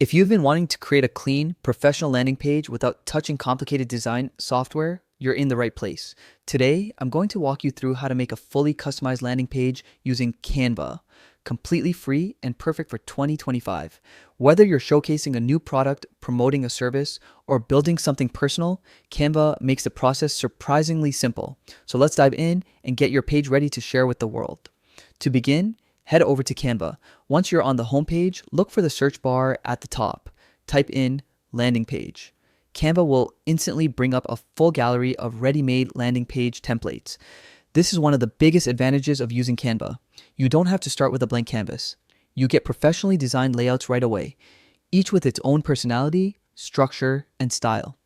If you've been wanting to create a clean, professional landing page without touching complicated design software, you're in the right place. Today, I'm going to walk you through how to make a fully customized landing page using Canva, completely free and perfect for 2025. Whether you're showcasing a new product, promoting a service, or building something personal, Canva makes the process surprisingly simple. So let's dive in and get your page ready to share with the world. To begin, head over to Canva. Once you're on the homepage, look for the search bar at the top. Type in landing page. Canva will instantly bring up a full gallery of ready-made landing page templates. This is one of the biggest advantages of using Canva. You don't have to start with a blank canvas. You get professionally designed layouts right away, each with its own personality, structure, and style.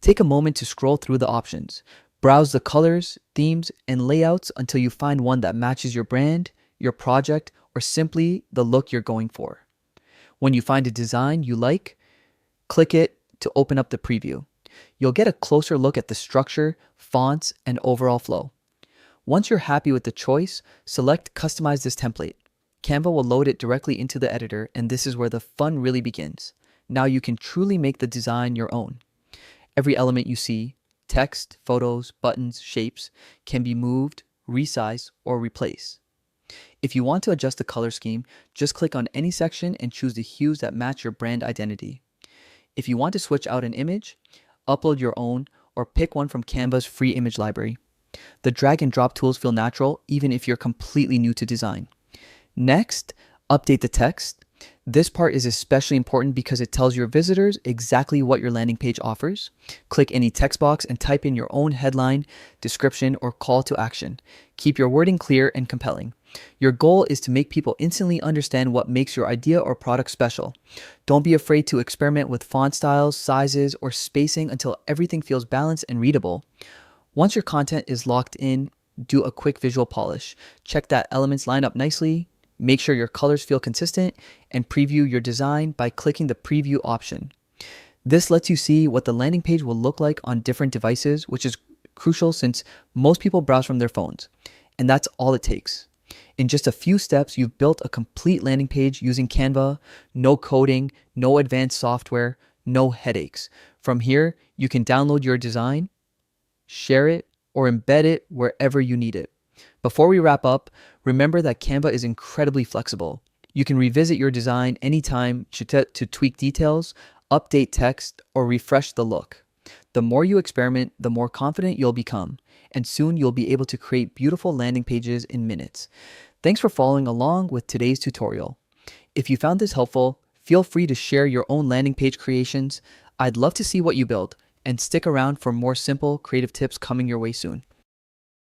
Take a moment to scroll through the options. Browse the colors, themes, and layouts until you find one that matches your brand, your project, or simply the look you're going for. When you find a design you like, click it to open up the preview. You'll get a closer look at the structure, fonts, and overall flow. Once you're happy with the choice, select Customize this template. Canva will load it directly into the editor, and this is where the fun really begins. Now you can truly make the design your own. Every element you see, text, photos, buttons, shapes, can be moved, resized, or replaced. If you want to adjust the color scheme, just click on any section and choose the hues that match your brand identity. If you want to switch out an image, upload your own or pick one from Canva's free image library. The drag and drop tools feel natural even if you're completely new to design. Next, update the text. This part is especially important because it tells your visitors exactly what your landing page offers. Click any text box and type in your own headline, description, or call to action. Keep your wording clear and compelling. Your goal is to make people instantly understand what makes your idea or product special. Don't be afraid to experiment with font styles, sizes, or spacing until everything feels balanced and readable. Once your content is locked in, do a quick visual polish. Check that elements line up nicely, make sure your colors feel consistent, and preview your design by clicking the preview option. This lets you see what the landing page will look like on different devices, which is crucial since most people browse from their phones. And that's all it takes. In just a few steps, you've built a complete landing page using Canva, no coding, no advanced software, no headaches. From here, you can download your design, share it, or embed it wherever you need it. Before we wrap up, remember that Canva is incredibly flexible. You can revisit your design anytime to tweak details, update text, or refresh the look. The more you experiment, the more confident you'll become, and soon you'll be able to create beautiful landing pages in minutes. Thanks for following along with today's tutorial. If you found this helpful, feel free to share your own landing page creations. I'd love to see what you build, and stick around for more simple, creative tips coming your way soon.